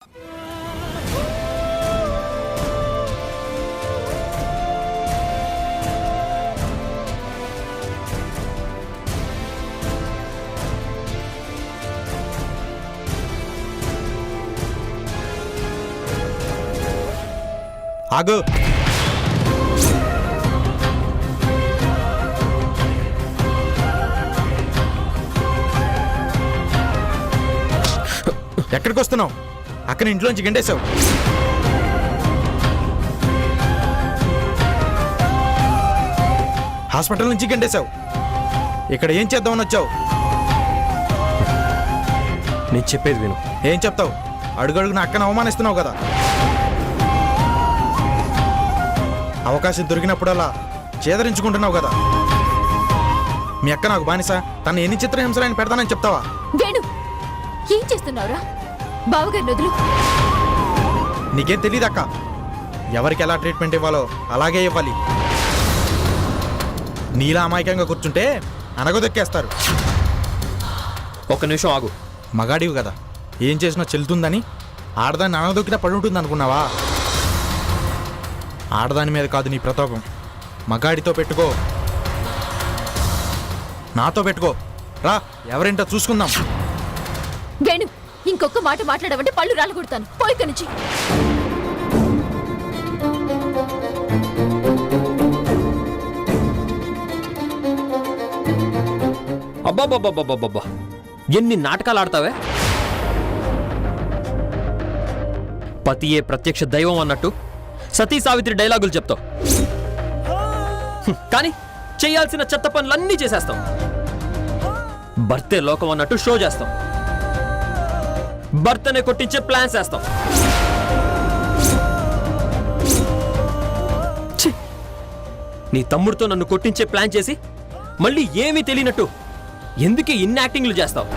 ఆగు. ఎక్కడికి వస్తున్నావు? అక్కడ ఇంట్లోంచి గంటేశావు. హాస్పిటల్ నుంచి గంటేశావు. ఇక్కడ ఏం చేద్దామని వచ్చావు? నేను చెప్పేది విను. ఏం చెప్తావు? అడుగడుగున అక్కను అవమానిస్తున్నావు కదా. అవకాశం దొరికినప్పుడల్లా చేదరించుకుంటున్నావు కదా. మీ అక్క నాకు బానిస, తను ఎన్ని చిత్రహింసలు పెడతానని చెప్తావా? వేణు, ఏం చేస్తున్నావురా? బావగారి నదులు నీకేం తెలియదు అక్క. ఎవరికి ఎలా ట్రీట్మెంట్ ఇవ్వాలో అలాగే ఇవ్వాలి. నీలా అమాయకంగా కూర్చుంటే అనగదొక్కేస్తారు. ఒక్క నిమిషం ఆగు. మగాడివి కదా, ఏం చేసినా చెల్లుతుందని ఆడదాన్ని అనగదొక్కినా పడి ఉంటుంది అనుకున్నావా? ఆడదాని మీద కాదు నీ ప్రతాపం. మగాడితో పెట్టుకో, నాతో పెట్టుకో. రా, ఎవరేంటో చూసుకుందాం. వేణు, ఇంకొక మాట మాట్లాడమంటే పళ్ళు రాలగొడతాను. పోయిక నుంచి. అబ్బాబ్బాబ్బాబ్బా, ఎన్ని నాటకాలు ఆడతావే. పతియే ప్రత్యక్ష దైవం అన్నట్టు సతీ సావిత్రి డైలాగులు చెప్తావు. కానీ చేయాల్సిన చెత్త పనులన్నీ చేసేస్తాం. భర్తే లోకం అన్నట్టు షో చేస్తాం. భర్తనే కొట్టించే ప్లాన్స్ వేస్తాం. నీ తమ్ముడితో నన్ను కొట్టించే ప్లాన్ చేసి మళ్ళీ ఏమీ తెలియనట్టు ఎందుకే ఇన్ని యాక్టింగ్లు చేస్తావు?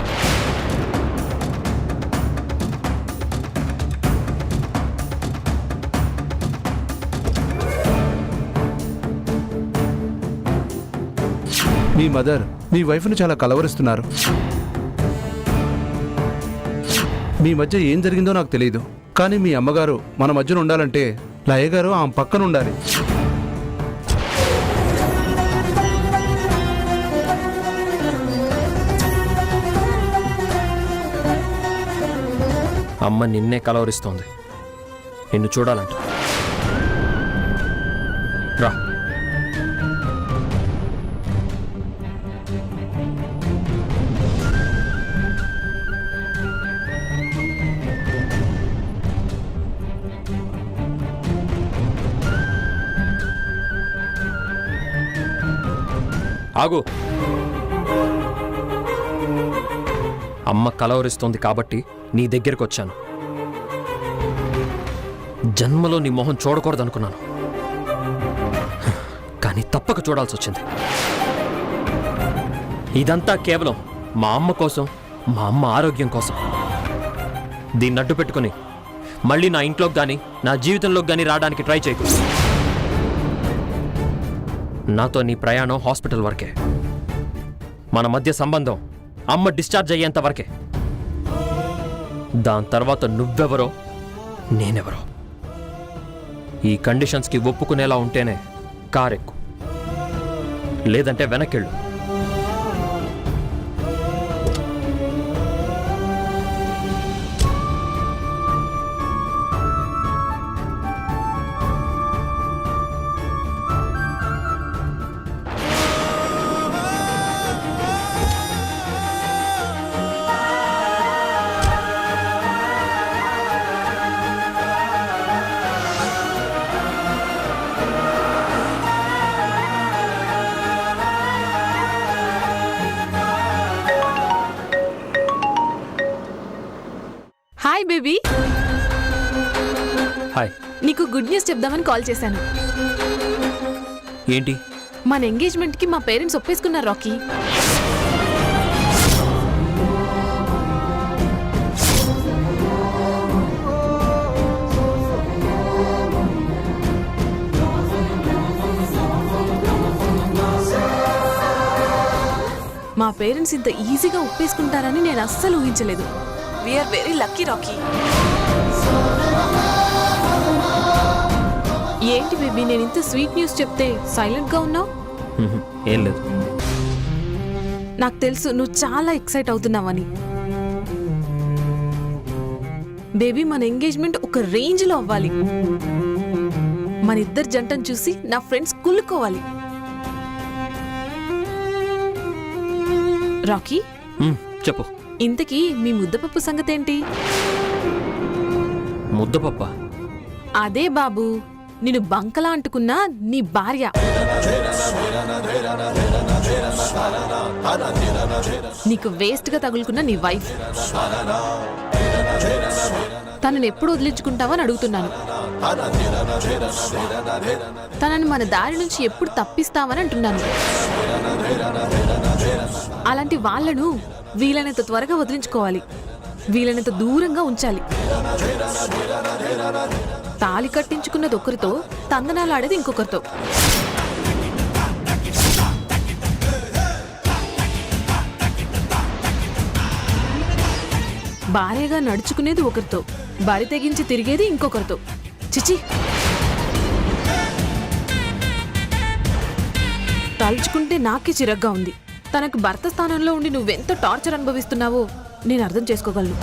మీ మదర్ మీ వైఫ్ను చాలా కలవరిస్తున్నారు. మీ మధ్య ఏం జరిగిందో నాకు తెలియదు, కానీ మీ అమ్మగారు మన మధ్యన ఉండాలంటే లయ గారు ఆమె పక్కన ఉండాలి. అమ్మ నిన్నే కలవరిస్తోంది. నిన్ను చూడాలంట. రా. ఆగు. అమ్మ కలవరిస్తోంది కాబట్టి నీ దగ్గరికి వచ్చాను. జన్మలో నీ మొహం చూడకూడదనుకున్నాను, కానీ తప్పక చూడాల్సి వచ్చింది. ఇదంతా కేవలం మా అమ్మ కోసం, మా అమ్మ ఆరోగ్యం కోసం. దీన్ని అడ్డు పెట్టుకుని మళ్ళీ నా ఇంట్లోకి కానీ నా జీవితంలోకి కానీ రావడానికి ట్రై చేయకు. నాతో నీ ప్రయాణం హాస్పిటల్ వరకే. మన మధ్య సంబంధం అమ్మ డిశ్చార్జ్ అయ్యేంత వరకే. దాని తర్వాత నువ్వెవరో నేనెవరో ఈ కండిషన్స్కి ఒప్పుకునేలా ఉంటేనే కారెక్కు, లేదంటే వెనక్కెళ్ళు. Hi baby. హాయ్. నీకు గుడ్ న్యూస్ చెప్దామని కాల్ చేశాను. ఏంటి? మన ఎంగేజ్మెంట్కి మా పేరెంట్స్ ఒప్పేసుకున్నారు రాకీ. మా పేరెంట్స్ ఇంత ఈజీగా ఒప్పేసుకుంటారని నేను అస్సలు ఊహించలేదు. We're very lucky Rocky. నేను ఇంత స్వీట్ న్యూస్ చెప్తే సైలెంట్గా ఉన్నావు. ఏం లేదు. నాకు తెలుసు నువ్వు చాలా ఎక్సైట్ అవుతున్నావని. బేబీ, మన ఎంగేజ్మెంట్ ఒక రేంజ్లో అవ్వాలి. మన ఇద్దరు జంటను చూసి నా ఫ్రెండ్స్ కుళ్ళుకోవాలి. రాకీ, చెప్పు. ఇంతకీ మీ ముద్దపప్పు సంగతేంటి? ముద్దపప్ప? అదే బాబు, నిన్ను బంకలా అంటుకున్నా నీ భార్య, నీకు వేస్ట్ గా తగులుకున్న నీ వైఫ్, తనని ఎప్పుడు వదిలించుకుంటావని అడుగుతున్నాను. తనని మన దారి నుంచి ఎప్పుడు తప్పిస్తావని అంటున్నాను. అలాంటి వాళ్లను వీలైనంత త్వరగా వదిలించుకోవాలి, వీలైనంత దూరంగా ఉంచాలి. తాళి కట్టించుకున్నది ఒకరితో, తందనాలు ఆడేది ఇంకొకరితో. భార్యగా నడుచుకునేది ఒకరితో, బరి తెగించి తిరిగేది ఇంకొకరితో. చిచి, తలుచుకుంటే నాకే చిరగ్గా ఉంది. తనకు భర్త స్థానంలో ఉండి నువ్వెంత టార్చర్ అనుభవిస్తున్నావో నేను అర్థం చేసుకోగలను.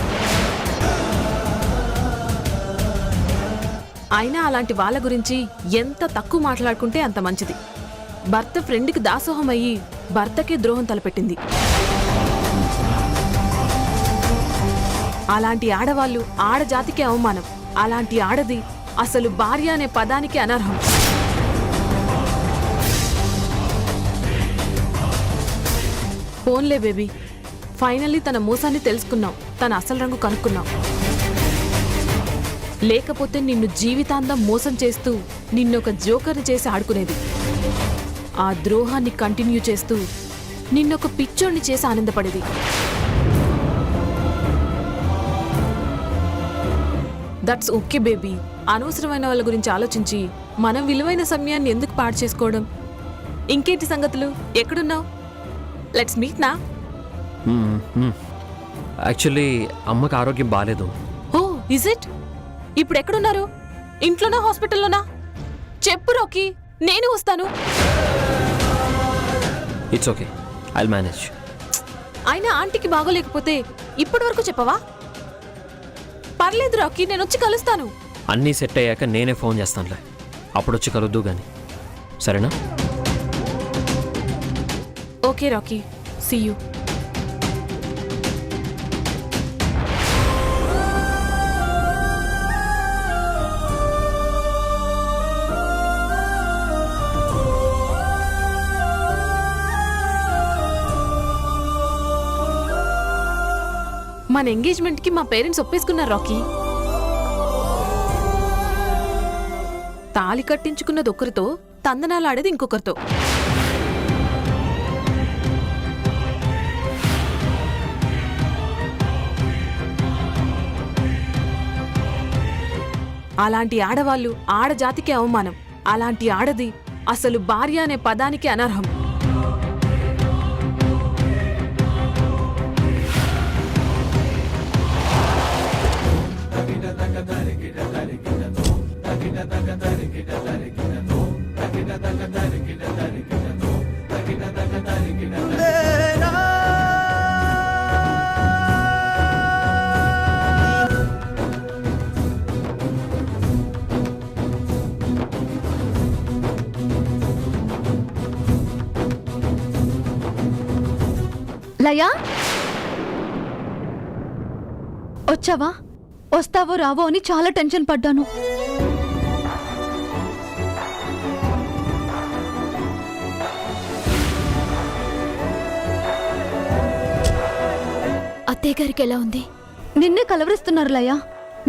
అయినా అలాంటి వాళ్ళ గురించి ఎంత తక్కువ మాట్లాడుకుంటే అంత మంచిది. భర్త ఫ్రెండ్కి దాసోహం అయ్యి భర్తకే ద్రోహం తలపెట్టింది. అలాంటి ఆడవాళ్ళు ఆడజాతికి అవమానం. అలాంటి ఆడది అసలు భార్య అనే పదానికి అనర్హం. ఫోన్లే బేబీ, ఫైనల్లీ తన మోసాన్ని తెలుసుకున్నావు, తన అసలు రంగు కనుక్కున్నావు. లేకపోతే నిన్ను జీవితాంతం మోసం చేస్తూ నిన్నొక జోకర్ని చేసి ఆడుకునేది. ఆ ద్రోహాన్ని కంటిన్యూ చేస్తూ నిన్నొక పిచ్చోడిని చేసి ఆనందపడేది. That's okay baby. అనవసరమైన వాళ్ళ గురించి ఆలోచించి మనం విలువైన సమయాన్ని ఎందుకు పాడు చేసుకోవడం? ఇంకేంటి సంగతులు? ఎక్కడున్నావు? లెట్స్ మీట్ నా. యాక్చువల్లీ అమ్మకి ఆరోగ్యం బాగాలేదు. ఓ, ఇజ్ ఇట్? ఇప్పుడు ఎక్కడున్నారు? ఇంట్లోనా, హాస్పిటల్లోనా? చెప్పు రాకీ, నేను వస్తాను. It's okay, I'll manage. అయినా ఆంటీకి బాగోలేకపోతే ఇప్పటి వరకు చెప్పవా? పర్లేదు రాకీ, నేను వచ్చి కలుస్తాను. అన్నీ సెట్ అయ్యాక నేనే ఫోన్ చేస్తానులే, అప్పుడు వచ్చి కలుద్దు కానీ. సరేనా? Okay Rocky, see you. మన ఎంగేజ్మెంట్కి మా పేరెంట్స్ ఒప్పేసుకున్నారు రాకీ. తాళి కట్టించుకున్నది ఒకరితో, తందనాలు ఆడేది ఇంకొకరితో. అలాంటి ఆడవాళ్ళు ఆడజాతికి అవమానం. అలాంటి ఆడది అసలు భార్య అనే పదానికి అనర్హం. లయా, వచ్చావా? వస్తావో రావో అని చాలా టెన్షన్ పడ్డాను. అత్తయ్య గారికి ఎలా ఉంది? నిన్నే కలవరిస్తున్నారు లయా,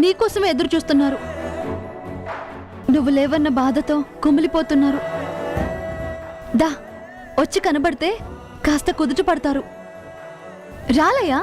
నీకోసమే ఎదురు చూస్తున్నారు. నువ్వు లేవన్న బాధతో కుమిలిపోతున్నారు. దా, వచ్చి కనబడితే కాస్త కుదుట పడతారు. రాలయ్యా.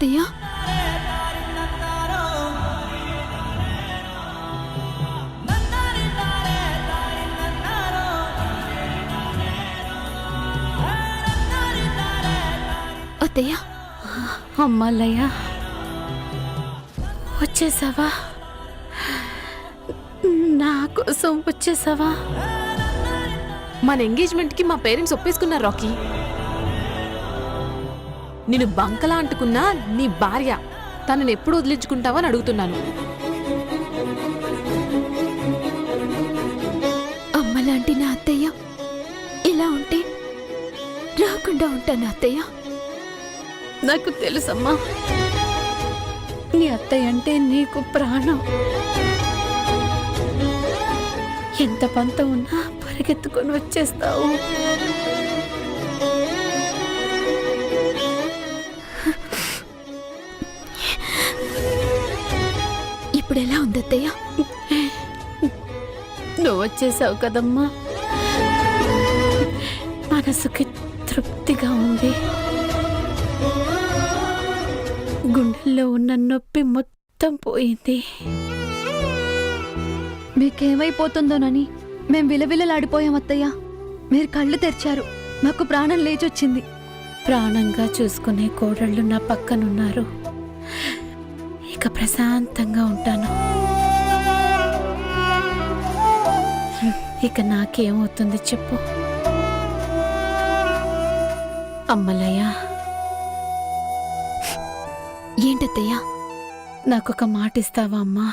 అత్తయ్య అత్తయ్య అమ్మాలయ్య వచ్చేసావా? నా కోసం వచ్చేసావా? మన ఎంగేజ్మెంట్కి మా పేరెంట్స్ ఒప్పేసుకున్నారు రాకీ. నేను బంకలా అంటుకున్నా నీ భార్య, తనని ఎప్పుడు వదిలించుకుంటావని అడుగుతున్నాను. అమ్మలాంటి నా అత్తయ్య ఇలా ఉంటే రాకుండా ఉంటాను అత్తయ్య. నాకు తెలుసమ్మా, నీ అత్తయ్య అంటే నీకు ప్రాణం. ఎంత పంత ఉన్నా పరిగెత్తుకొని వచ్చేస్తావు. ఇప్పుడు ఎలా ఉంది అత్తయ్య? నువ్వు వచ్చేసావు కదమ్మా, మనసుకి తృప్తిగా ఉంది. గుండెల్లో ఉన్న నొప్పి మొత్తం పోయింది. మీకేమైపోతుందోనని మేం విలవిలలాడిపోయాం అత్తయ్య. మీరు కళ్ళు తెరిచారు, మాకు ప్రాణం లేచొచ్చింది. ప్రాణంగా చూసుకునే కోడళ్ళు నా పక్కనున్నారు. ఇక ప్రశాంతంగా ఉంటాను. ఇక నాకేమవుతుంది చెప్పు అమ్మలయ్య. ఏంటత్తయ్య? నాకొక మాట ఇస్తావా అమ్మా?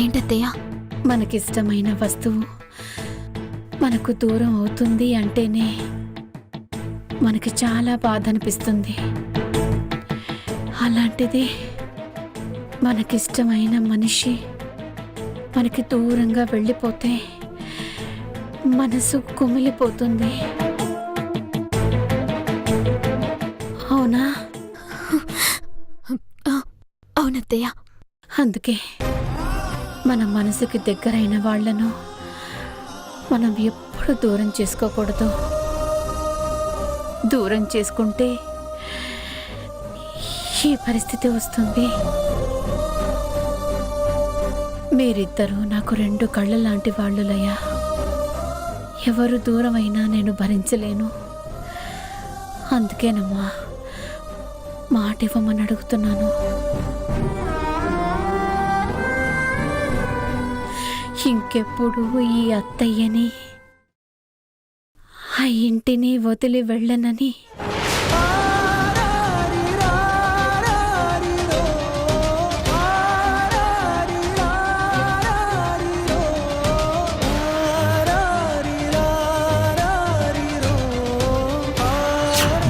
ఏంటత్తయ్య? మనకిష్టమైన వస్తువు మనకు దూరం అవుతుంది అంటేనే మనకి చాలా బాధ అనిపిస్తుంది. అలాంటిది మనకిష్టమైన మనిషి మనకి దూరంగా వెళ్ళిపోతే మనసు కుమిలిపోతుంది. అవునా? అవునత్తయ్య. అందుకే మన మనసుకి దగ్గరైన వాళ్లను మనం ఎప్పుడు దూరం చేసుకోకూడదు. దూరం చేసుకుంటే ఈ పరిస్థితి వస్తుంది. మీరిద్దరూ నాకు రెండు కళ్ళ లాంటి వాళ్ళులయ్యా. ఎవరు దూరమైనా నేను భరించలేను. అందుకేనమ్మా మాట ఇవ్వమని అడుగుతున్నాను. ఇంకెప్పుడు ఈ అత్తయ్యని ఆ ఇంటిని వదిలి వెళ్ళనని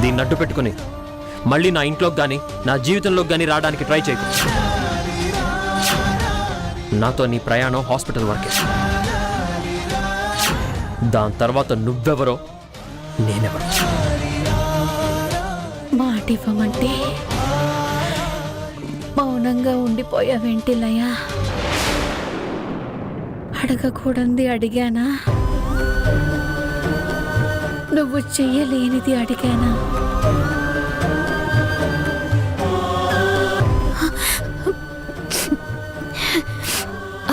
దీన్ని అడ్డు పెట్టుకుని మళ్ళీ నా ఇంట్లోకి కానీ నా జీవితంలోకి కానీ రావడానికి ట్రై చేయకు. నాతో నీ ప్రయాణం హాస్పిటల్ వరకే. దాని తర్వాత నువ్వెవరో నేనెవరో. మాట ఇవ్వమంటే మౌనంగా ఉండిపోయావేంటిలయ్యా? అడగకూడంది అడిగానా? నువ్వు చెయ్యలేనిది అడిగానా?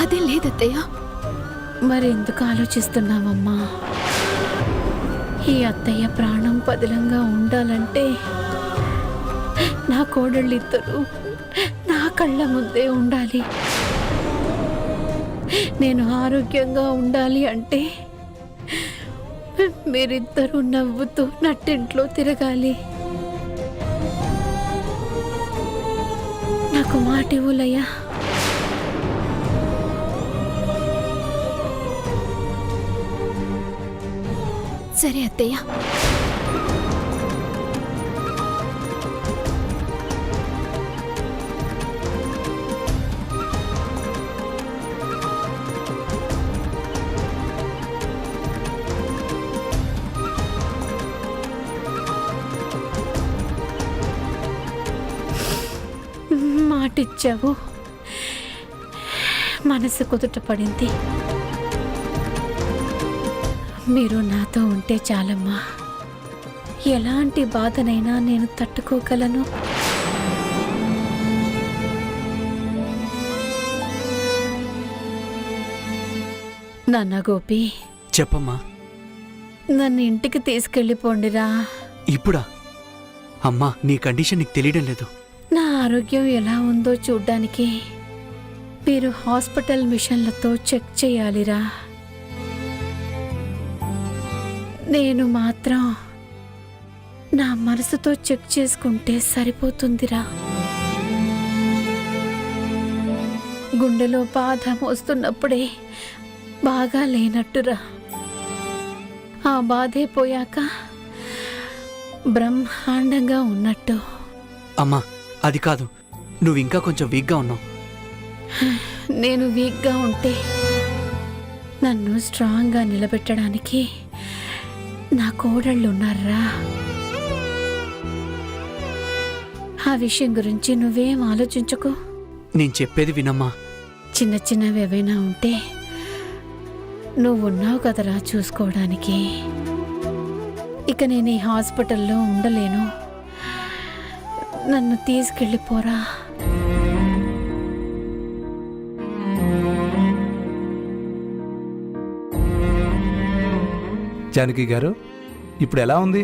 అదే లేదత్తయ్య. మరెందుకు ఆలోచిస్తున్నావమ్మా? ఈ అత్తయ్య ప్రాణం పదిలంగా ఉండాలంటే నా కోడళ్ళిద్దరూ నా కళ్ళ ముందే ఉండాలి. నేను ఆరోగ్యంగా ఉండాలి అంటే మీరిద్దరూ నవ్వుతూ నట్టింట్లో తిరగాలి. నాకు మాట ఇవ్వులయ్యా. సరే అత్తయ్య. మాటిచ్చావు, మనసు కుదుట పడింది. మీరు నాతో ఉంటే చాలమ్మా. ఎలాంటి బాధనైనా నేను తట్టుకోగలను. నాన్న గోపి, చెప్పమ్మా. నన్ను ఇంటికి తీసుకెళ్ళిపోండిరా. ఇప్పుడా? అమ్మా, నీ కండిషన్ నీకు తెలియడం లేదు. నా ఆరోగ్యం ఎలా ఉందో చూడ్డానికి మీరు హాస్పిటల్ మిషన్లతో చెక్ చేయాలిరా. నేను మాత్రం నా మనసుతో చెక్ చేసుకుంటే సరిపోతుందిరా. గుండెలో బాధ మోస్తున్నప్పుడే బాగా లేనట్టురా. ఆ బాధే పోయాక బ్రహ్మాండంగా ఉన్నట్టు. అమ్మా, అది కాదు, నువ్వు ఇంకా కొంచెం వీక్గా ఉన్నావు. నేను వీక్గా ఉంటే నన్ను స్ట్రాంగ్గా నిలబెట్టడానికి నా కోడళ్ళు ఉన్నారా. ఆ విషయం గురించి నువ్వేం ఆలోచించుకో. నేను చెప్పేది వినమ్మా. చిన్న చిన్నవి ఏవైనా ఉంటే నువ్వున్నావు కదరా చూసుకోవడానికి. ఇక నేను ఈ హాస్పిటల్లో ఉండలేను. నన్ను తీసుకెళ్ళిపోరా. జానకి గారు, ఇప్పుడు ఎలా ఉంది?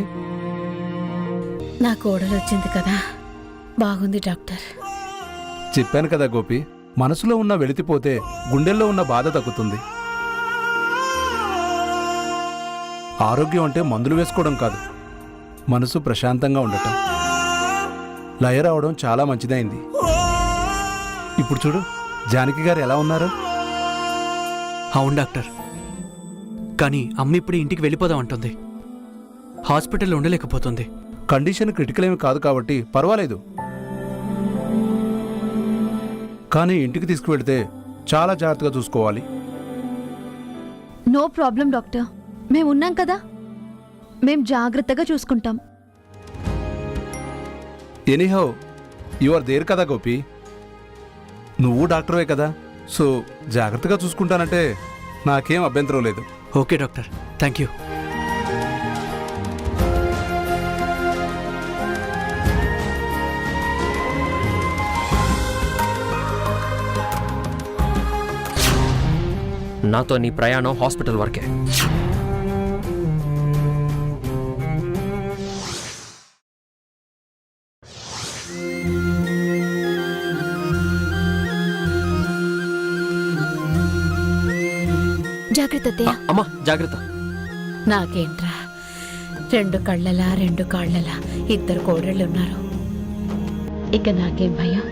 నా కోడలు వచ్చింది కదా, బాగుంది డాక్టర్. చెప్పాను కదా గోపి, మనసులో ఉన్న వెలితిపోతే గుండెల్లో ఉన్న బాధ తగ్గుతుంది. ఆరోగ్యం అంటే మందులు వేసుకోవడం కాదు, మనసు ప్రశాంతంగా ఉండటం. లయ రావడం చాలా మంచిదైంది. ఇప్పుడు చూడు, జానకి గారు ఎలా ఉన్నారు? అవును డాక్టర్, కానీ అమ్మ ఇప్పుడు ఇంటికి వెళ్ళిపోదాం అంటుంది. హాస్పిటల్లో ఉండలేకపోతుంది. కండిషన్ క్రిటికల్ ఏమి కాదు కాబట్టి పర్వాలేదు. కానీ ఇంటికి తీసుకువెళ్తే చాలా జాగ్రత్తగా చూసుకోవాలి. నో ప్రాబ్లం డాక్టర్, మేము ఉన్నాం కదా, మేం జాగ్రత్తగా చూసుకుంటాం. ఎనీహౌ యు ఆర్ దేర్ కదా గోపి, నువ్వు డాక్టర్వే కదా, సో జాగ్రత్తగా చూసుకుంటానంటే నాకేం అభ్యంతరం లేదు. Okay doctor, thank you. నాతో నీ ప్రయాణం హాస్పిటల్ వరకే. జాగ్రత్త. అమ్మా జాగ్రత్త. నాకేంట్రా, 2 కళ్ళలా 2 కాళ్ళలా 2 కోడళ్ళున్నారు. ఇక నాకేం భయం?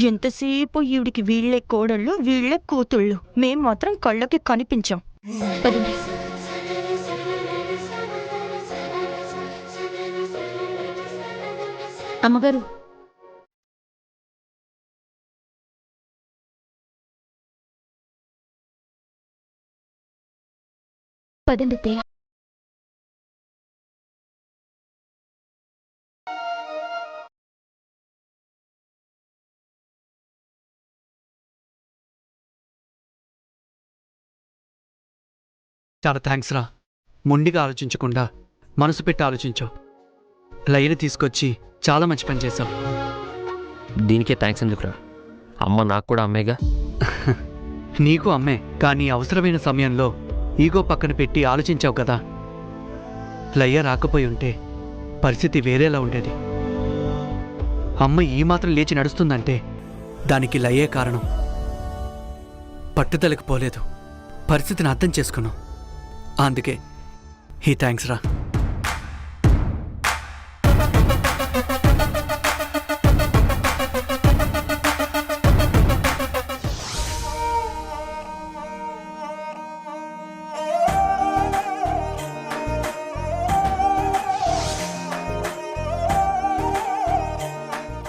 ఎంతసేపు ఈవిడికి వీళ్లే కోడళ్ళు వీళ్లే కూతుళ్ళు, మేం మాత్రం కళ్ళకి కనిపించాం. పదండి. అమ్మగారు, పదండి అత్తయ్య. చాలా థ్యాంక్స్ రా. మొండిగా ఆలోచించకుండా మనసు పెట్టి ఆలోచించావు. లైన్ తీసుకొచ్చి చాలా మంచి పని చేశావు. దీనికే థ్యాంక్స్ ఎందుకురా, అమ్మ నాకు కూడా అమ్మేగా. నీకు అమ్మే, కానీ అవసరమైన సమయంలో ఈగో పక్కన పెట్టి ఆలోచించావు కదా. లయ్య రాకపోయి ఉంటే పరిస్థితి వేరేలా ఉండేది. అమ్మ ఈ మాత్రం లేచి నడుస్తుందంటే దానికి లయ్యే కారణం. పట్టుదలకు పోలేదు, పరిస్థితిని అర్థం చేసుకున్నావు. అందుకే ఈ థ్యాంక్స్ రా.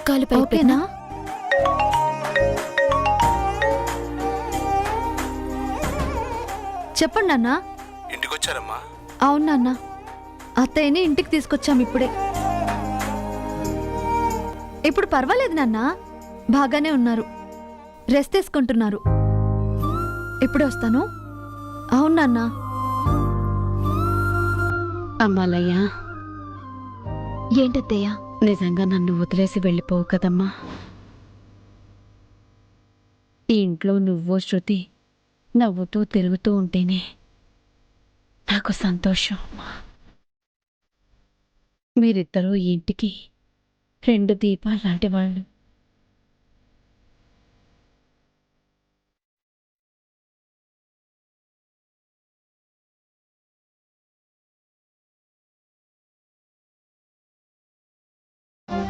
కాలు ఓకేనా? చెప్పండి అన్నా. ఇంటికి వచ్చారమ్మా? అవును నాన్న, అత్తయ్యని ఇంటికి తీసుకొచ్చాం ఇప్పుడే. ఇప్పుడు పర్వాలేదు నాన్న, బాగానే ఉన్నారు, రెస్ట్ తీసుకుంటున్నారు. ఇప్పుడే వస్తాను. అవును నాన్న. అమ్మాలయ్య, ఏంటత్తయ్యా? నిజంగా నన్ను వదిలేసి వెళ్ళిపోవు కదమ్మా. ఈ ఇంట్లో నువ్వు శృతి నవ్వుతూ తిరుగుతూ ఉంటేనే నాకు సంతోషం. మీరిద్దరూ ఈ ఇంటికి 2 దీపాలు లాంటి వాళ్ళు.